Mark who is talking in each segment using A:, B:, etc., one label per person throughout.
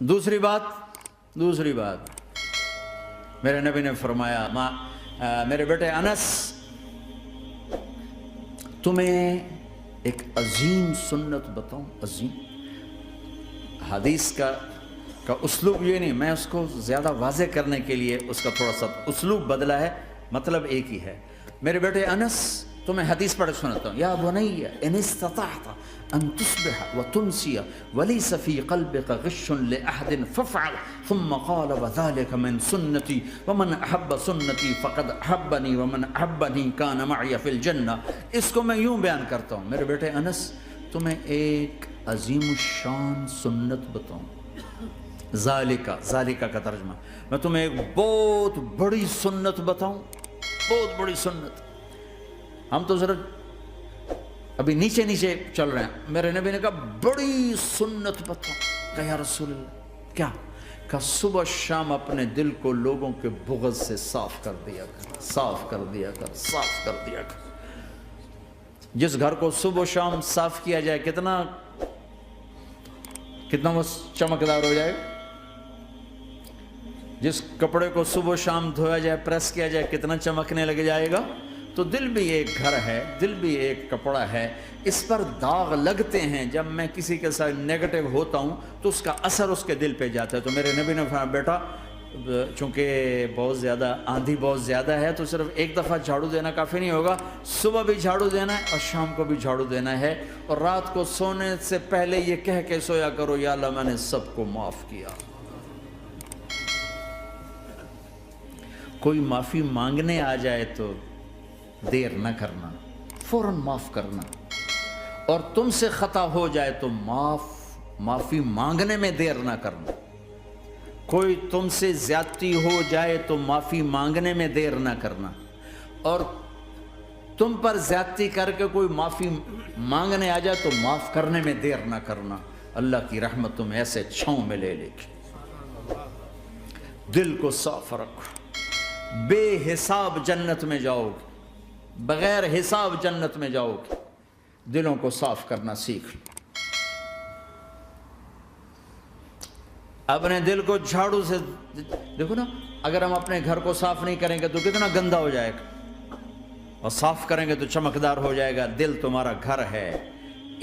A: دوسری بات میرے نبی نے فرمایا میرے بیٹے انس تمہیں ایک عظیم سنت بتاؤں. عظیم حدیث کا اسلوب یہ نہیں، میں اس کو زیادہ واضح کرنے کے لیے اس کا تھوڑا سا اسلوب بدلا ہے، مطلب ایک ہی ہے. میرے بیٹے انس تمہیں حدیث پڑھ سناتا ہوں. یا بنی ان استطعت ان تصبح وتمسي وليس في قلبك غش لاحد فافعل ثم قال وذلك من سنتي ومن احب سنتي فقد احبني ومن احبني كان معي في الجنه. اس کو میں یوں بیان کرتا ہوں میرے بیٹے انس تمہیں ایک عظیم الشان سنت بتاؤں. ذالکہ کا ترجمہ میں تمہیں ایک بہت بڑی سنت بتاؤں، بہت بڑی سنت. ہم تو ذرا ابھی نیچے چل رہے ہیں. میرے نبی نے کہا بڑی سنت بتاؤں. کہا یا رسول اللہ کیا؟ کہا صبح شام اپنے دل کو لوگوں کے بغض سے صاف کر دیا کر. جس گھر کو صبح شام صاف کیا جائے کتنا وہ چمکدار ہو جائے. جس کپڑے کو صبح شام دھویا جائے، پریس کیا جائے، کتنا چمکنے لگ جائے گا. تو دل بھی ایک گھر ہے، دل بھی ایک کپڑا ہے، اس پر داغ لگتے ہیں. جب میں کسی کے ساتھ نیگیٹو ہوتا ہوں تو اس کا اثر اس کے دل پہ جاتا ہے. تو میرے نبی نے فرمایا بیٹا چونکہ آندھی بہت زیادہ ہے تو صرف ایک دفعہ جھاڑو دینا کافی نہیں ہوگا، صبح بھی جھاڑو دینا ہے اور شام کو بھی جھاڑو دینا ہے. اور رات کو سونے سے پہلے یہ کہہ کے سویا کرو یا اللہ میں نے سب کو معاف کیا. کوئی معافی مانگنے آ جائے تو دیر نہ کرنا، فوراً معاف کرنا. اور تم سے خطا ہو جائے تو معافی مانگنے میں دیر نہ کرنا. کوئی تم سے زیادتی ہو جائے تو معافی مانگنے میں دیر نہ کرنا. اور تم پر زیادتی کر کے کوئی معافی مانگنے آ جائے تو معاف کرنے میں دیر نہ کرنا. اللہ کی رحمت تم ایسے چھاؤں میں لے لے کے. دل کو صاف رکھو، بے حساب جنت میں جاؤ گے، بغیر حساب جنت میں جاؤ گے. دلوں کو صاف کرنا سیکھ لو. اپنے دل کو جھاڑو سے دیکھو نا، اگر ہم اپنے گھر کو صاف نہیں کریں گے تو کتنا گندا ہو جائے گا، اور صاف کریں گے تو چمکدار ہو جائے گا. دل تمہارا گھر ہے،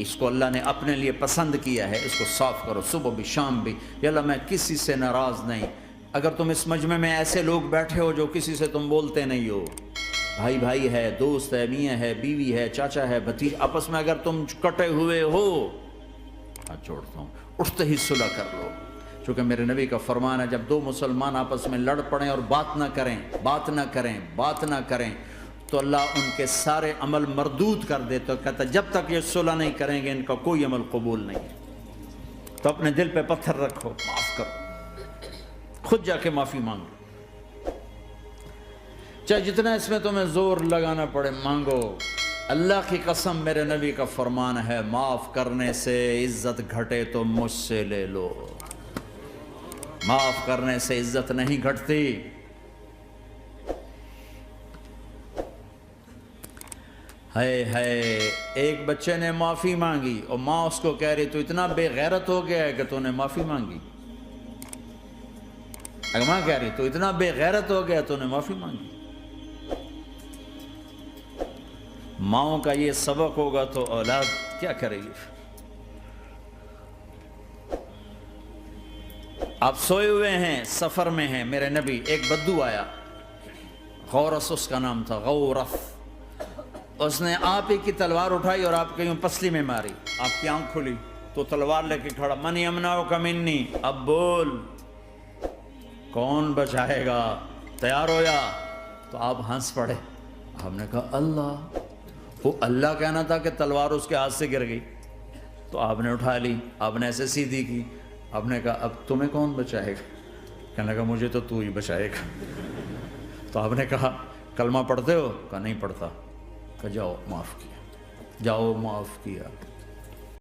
A: اس کو اللہ نے اپنے لیے پسند کیا ہے، اس کو صاف کرو صبح بھی شام بھی. یا اللہ میں کسی سے ناراض نہیں. اگر تم اس مجمع میں ایسے لوگ بیٹھے ہو جو کسی سے تم بولتے نہیں ہو، بھائی ہے، دوست ہے، میاں ہے، بیوی ہے، چاچا ہے، بھتیجا، آپس میں اگر تم کٹے ہوئے ہو، ہاتھ جوڑتا ہوں اٹھتے ہی صلح کر لو. چونکہ میرے نبی کا فرمان ہے جب دو مسلمان آپس میں لڑ پڑیں اور بات نہ کریں تو اللہ ان کے سارے عمل مردود کر دے. تو کہتا جب تک یہ صلح نہیں کریں گے ان کا کوئی عمل قبول نہیں. تو اپنے دل پہ پتھر رکھو، معاف کرو، خود جا کے معافی مانگو. چاہے جتنا اس میں تمہیں زور لگانا پڑے مانگو. اللہ کی قسم میرے نبی کا فرمان ہے معاف کرنے سے عزت گھٹے تو مجھ سے لے لو. معاف کرنے سے عزت نہیں گھٹتی. ہے ایک بچے نے معافی مانگی اور ماں اس کو کہہ رہی تو اتنا بے غیرت ہو گیا ہے کہ تو نے معافی مانگی. اگر ماں کہہ رہی تو اتنا بے غیرت ہو گیا تو نے معافی مانگی. ماؤں کا یہ سبق ہوگا تو اولاد کیا کرے گی. آپ سوئے ہوئے ہیں، سفر میں ہیں، میرے نبی ایک بدو آیا، غورس اس کا نام تھا، غورف. اس نے آپ ہی کی تلوار اٹھائی اور آپ کے یوں پسلی میں ماری. آپ کی آنکھ کھلی تو تلوار لے کے کھڑا. من یمنعک منی، اب بول کون بچائے گا، تیار ہو جا. تو آپ ہنس پڑے. آپ نے کہا اللہ. وہ اللہ کہنا تھا کہ تلوار اس کے ہاتھ سے گر گئی. تو آپ نے اٹھا لی، آپ نے ایسے سیدھی کی. آپ نے کہا اب تمہیں کون بچائے گا؟ کہنے لگا مجھے تو ہی بچائے گا. تو آپ نے کہا کلمہ پڑھتے ہو؟ کہا نہیں پڑھتا. کہا جاؤ معاف کیا.